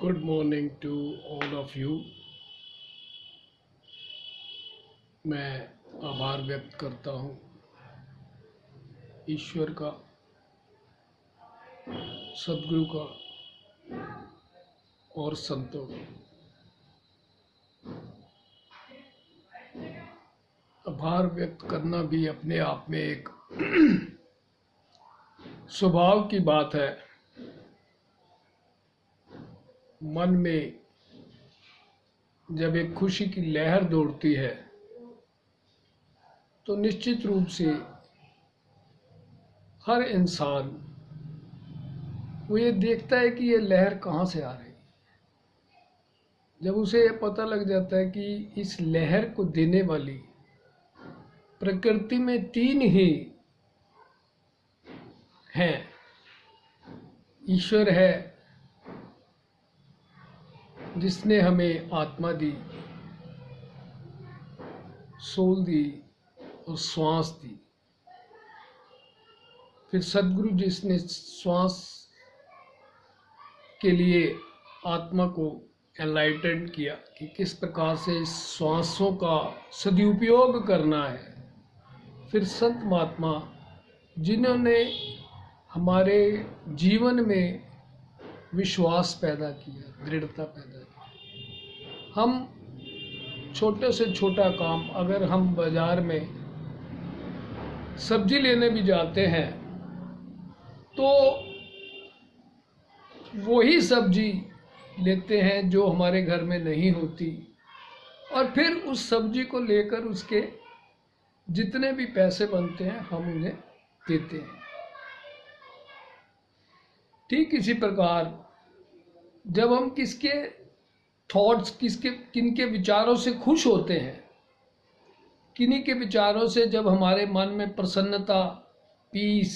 Good morning to all of you. मैं आभार व्यक्त करता हूँ ईश्वर का, सदगुरु का और संतों का। आभार व्यक्त करना भी अपने आप में एक स्वभाव की बात है। मन में जब एक खुशी की लहर दौड़ती है तो निश्चित रूप से हर इंसान वो ये देखता है कि ये लहर कहाँ से आ रही है। जब उसे ये पता लग जाता है कि इस लहर को देने वाली प्रकृति में तीन ही हैं, ईश्वर है जिसने हमें आत्मा दी, सोल दी और श्वास दी, फिर सदगुरु जिसने श्वास के लिए आत्मा को एनलाइटन किया कि किस प्रकार से इस श्वासों का सदुपयोग करना है, फिर संत महात्मा जिन्होंने हमारे जीवन में विश्वास पैदा किया, दृढ़ता पैदा की। हम छोटे से छोटा काम, अगर हम बाजार में सब्जी लेने भी जाते हैं तो वही सब्जी लेते हैं जो हमारे घर में नहीं होती, और फिर उस सब्जी को लेकर उसके जितने भी पैसे बनते हैं हम उन्हें देते हैं। ठीक इसी प्रकार जब हम किसके थॉट्स, किनके विचारों से खुश होते हैं, किन्हीं के विचारों से जब हमारे मन में प्रसन्नता, पीस,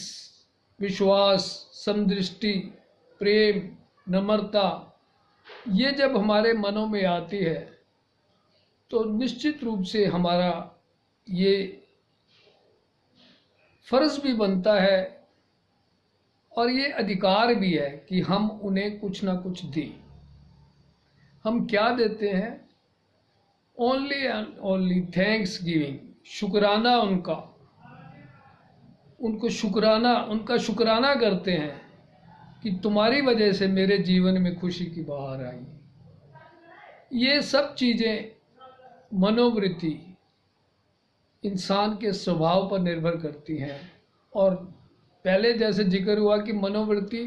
विश्वास, समदृष्टि, प्रेम, नम्रता, ये जब हमारे मनों में आती है तो निश्चित रूप से हमारा ये फर्ज भी बनता है और ये अधिकार भी है कि हम उन्हें कुछ ना कुछ दें। हम क्या देते हैं? Only and only thanks giving, शुक्राना। उनका शुक्राना करते हैं कि तुम्हारी वजह से मेरे जीवन में खुशी की बहार आई। ये सब चीज़ें मनोवृत्ति इंसान के स्वभाव पर निर्भर करती हैं। और पहले जैसे जिक्र हुआ कि मनोवृत्ति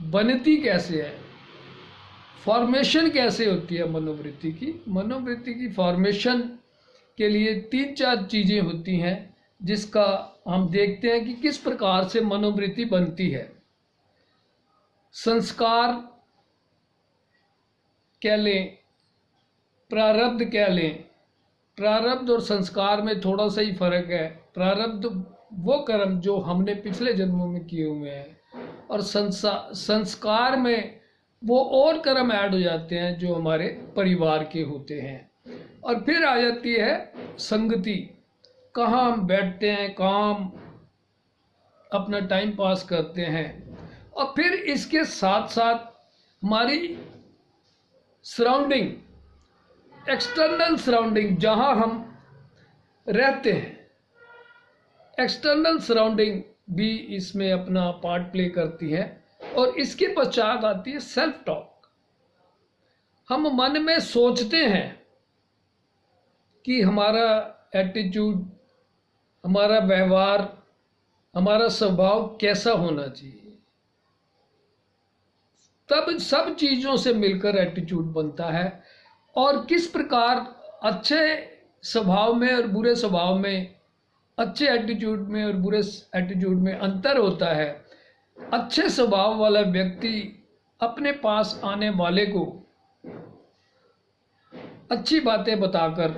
बनती कैसे है, फॉर्मेशन कैसे होती है मनोवृत्ति की फॉर्मेशन के लिए 3-4 चीज़ें होती हैं जिसका हम देखते हैं कि किस प्रकार से मनोवृत्ति बनती है। संस्कार कह लें, प्रारब्ध कह लें। प्रारब्ध और संस्कार में थोड़ा सा ही फर्क है। प्रारब्ध वो कर्म जो हमने पिछले जन्मों में किए हुए हैं, और संस्कार में वो और कर्म ऐड हो जाते हैं जो हमारे परिवार के होते हैं। और फिर आ जाती है संगति, कहाँ हम बैठते हैं, काम अपना टाइम पास करते हैं। और फिर इसके साथ साथ हमारी सराउंडिंग, एक्सटर्नल सराउंडिंग, जहाँ हम रहते हैं, एक्सटर्नल सराउंडिंग भी इसमें अपना पार्ट प्ले करती है। और इसके पश्चात आती है सेल्फ टॉक। हम मन में सोचते हैं कि हमारा एटीट्यूड, हमारा व्यवहार, हमारा स्वभाव कैसा होना चाहिए। तब सब चीज़ों से मिलकर एटीट्यूड बनता है। और किस प्रकार अच्छे स्वभाव में और बुरे स्वभाव में, अच्छे एटीट्यूड में और बुरे एटीट्यूड में अंतर होता है। अच्छे स्वभाव वाला व्यक्ति अपने पास आने वाले को अच्छी बातें बताकर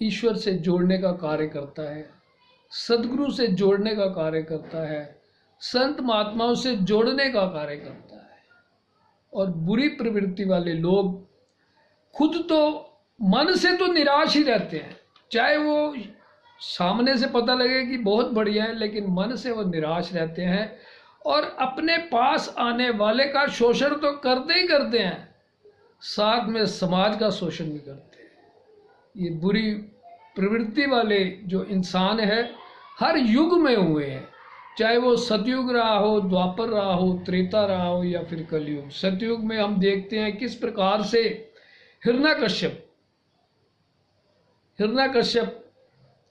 ईश्वर से जोड़ने का कार्य करता है, सदगुरु से जोड़ने का कार्य करता है, संत महात्माओं से जोड़ने का कार्य करता है। और बुरी प्रवृत्ति वाले लोग खुद तो मन से तो निराश ही रहते हैं, चाहे वो सामने से पता लगे कि बहुत बढ़िया है, लेकिन मन से वो निराश रहते हैं और अपने पास आने वाले का शोषण तो करते ही करते हैं, साथ में समाज का शोषण भी करते हैं। ये बुरी प्रवृत्ति वाले जो इंसान है हर युग में हुए हैं, चाहे वो सतयुग रहा हो, द्वापर रहा हो, त्रेता रहा हो या फिर कलयुग। सतयुग में हम देखते हैं किस प्रकार से हिरण्यकश्यप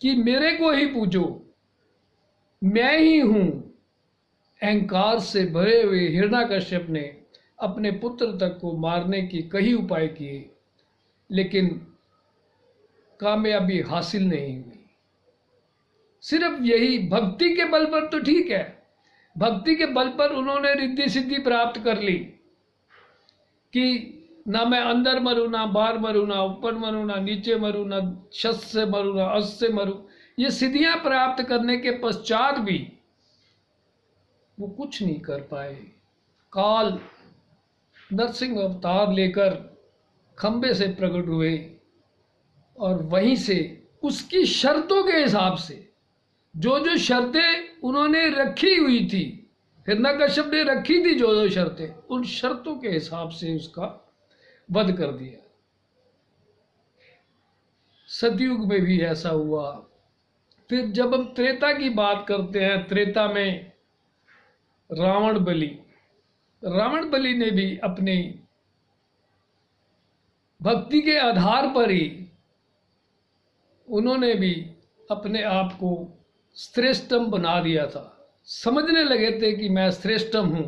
कि मेरे को ही पूजो, मैं ही हूं, अहंकार से भरे हुए हिरण्यकश्यप ने अपने पुत्र तक को मारने की कई उपाय किए, लेकिन कामयाबी हासिल नहीं हुई। सिर्फ यही भक्ति के बल पर तो ठीक है, भक्ति के बल पर उन्होंने रिद्धि सिद्धि प्राप्त कर ली कि ना मैं अंदर मरूं, ना बाहर मरूं, ना ऊपर मरूं, ना नीचे मरूं, ना शस से मरूं, ना अस से मरूं। ये सिद्धियां प्राप्त करने के पश्चात भी वो कुछ नहीं कर पाए। काल नरसिंह अवतार लेकर खंबे से प्रकट हुए और वहीं से उसकी शर्तों के हिसाब से जो शर्तें उन्होंने रखी हुई थी, हिरण्यकश्यप ने रखी थी जो शर्तें, उन शर्तों के हिसाब से उसका वध कर दिया। सतयुग में भी ऐसा हुआ। फिर जब हम त्रेता की बात करते हैं, त्रेता में रावण बलि ने भी अपनी भक्ति के आधार पर ही उन्होंने भी अपने आप को श्रेष्ठतम बना दिया था। समझने लगे थे कि मैं श्रेष्ठतम हूं,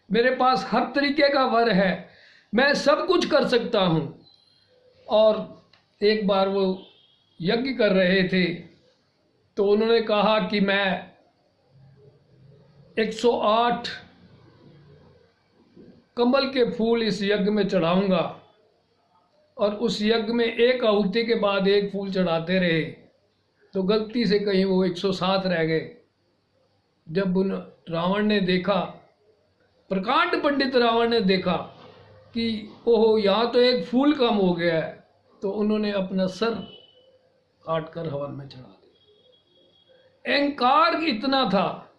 मेरे पास हर तरीके का वर है, मैं सब कुछ कर सकता हूं। और एक बार वो यज्ञ कर रहे थे तो उन्होंने कहा कि मैं 108 कमल के फूल इस यज्ञ में चढ़ाऊंगा, और उस यज्ञ में एक आहुति के बाद एक फूल चढ़ाते रहे तो गलती से कहीं वो 107 रह गए। जब उन रावण ने देखा, प्रकांड पंडित रावण ने देखा कि ओहो यहाँ तो एक फूल कम हो गया है, तो उन्होंने अपना सर काटकर हवन में चढ़ा दिया। अहंकार इतना था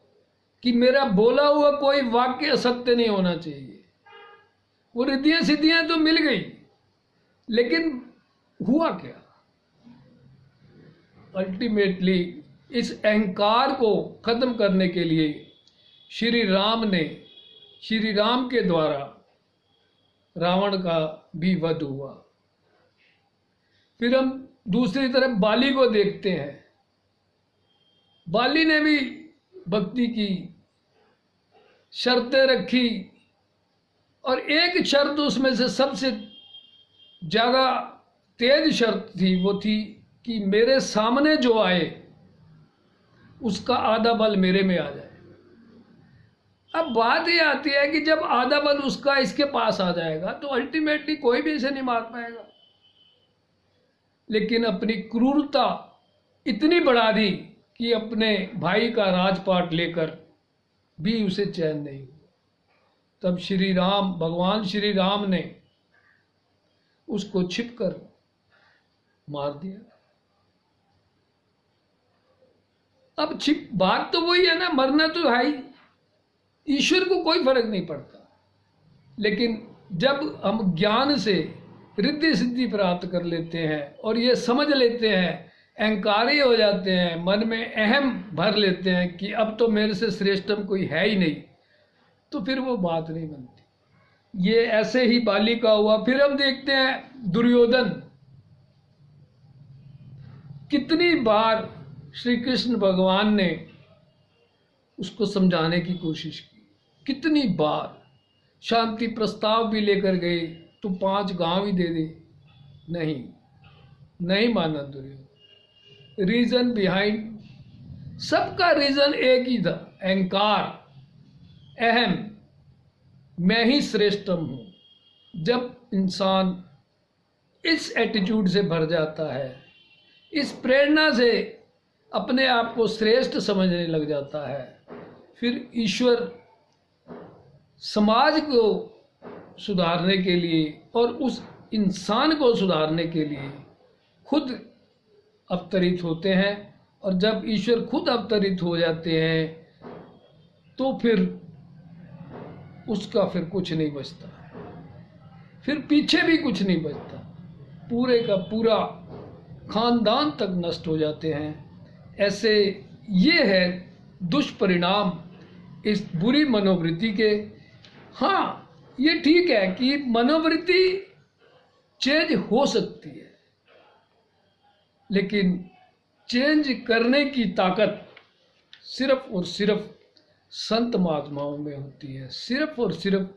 कि मेरा बोला हुआ कोई वाक्य असत्य नहीं होना चाहिए। वो रिद्धियां सिद्धियां तो मिल गई, लेकिन हुआ क्या? अल्टीमेटली इस अहंकार को खत्म करने के लिए श्री राम के द्वारा रावण का भी वध हुआ। फिर हम दूसरी तरफ बाली को देखते हैं। बाली ने भी भक्ति की शर्तें रखी, और एक शर्त उसमें से सबसे ज्यादा तेज शर्त थी, वो थी कि मेरे सामने जो आए उसका आधा बल मेरे में आ जाए। अब बात ये आती है कि जब आधा बल उसका इसके पास आ जाएगा तो अल्टीमेटली कोई भी इसे नहीं मार पाएगा। लेकिन अपनी क्रूरता इतनी बढ़ा दी कि अपने भाई का राजपाट लेकर भी उसे चैन नहीं हुआ। तब भगवान श्री राम ने उसको छिपकर मार दिया। अब बात तो वही है ना, मरना तो है ही, ईश्वर को कोई फर्क नहीं पड़ता। लेकिन जब हम ज्ञान से रिद्धि सिद्धि प्राप्त कर लेते हैं और ये समझ लेते हैं, अहंकारी हो जाते हैं, मन में अहम भर लेते हैं कि अब तो मेरे से श्रेष्ठतम कोई है ही नहीं, तो फिर वो बात नहीं बनती। ये ऐसे ही बाली का हुआ। फिर हम देखते हैं दुर्योधन, कितनी बार श्री कृष्ण भगवान ने उसको समझाने की कोशिश की, कितनी बार शांति प्रस्ताव भी लेकर गए, तू 5 गांव ही दे दे, नहीं माना दुर्योधन। रीजन बिहाइंड, सबका रीजन एक ही था, अहंकार, अहम, मैं ही श्रेष्ठतम हूं। जब इंसान इस एटीट्यूड से भर जाता है, इस प्रेरणा से अपने आप को श्रेष्ठ समझने लग जाता है, फिर ईश्वर समाज को सुधारने के लिए और उस इंसान को सुधारने के लिए खुद अवतरित होते हैं। और जब ईश्वर खुद अवतरित हो जाते हैं तो फिर उसका फिर कुछ नहीं बचता, फिर पीछे भी कुछ नहीं बचता, पूरे का पूरा खानदान तक नष्ट हो जाते हैं। ऐसे ये है दुष्परिणाम इस बुरी मनोवृत्ति के। हाँ, ये ठीक है कि मनोवृत्ति चेंज हो सकती है, लेकिन चेंज करने की ताकत सिर्फ और सिर्फ संत महात्माओं में होती है, सिर्फ और सिर्फ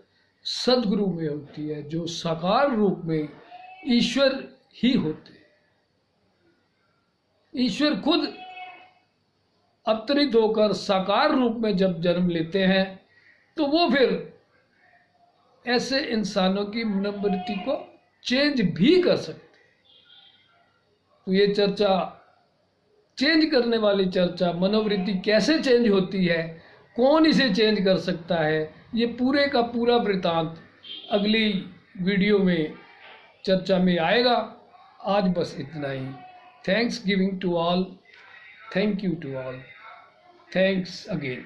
सद्गुरु में होती है, जो साकार रूप में ईश्वर ही होते हैं। ईश्वर खुद अवतरित होकर साकार रूप में जब जन्म लेते हैं तो वो फिर ऐसे इंसानों की मनोवृत्ति को चेंज भी कर सकते हैं। तो ये चर्चा, चेंज करने वाली चर्चा, मनोवृत्ति कैसे चेंज होती है, कौन इसे चेंज कर सकता है, ये पूरे का पूरा वृतांत अगली वीडियो में चर्चा में आएगा। आज बस इतना ही। Thanks giving to all, thank you to all, thanks again.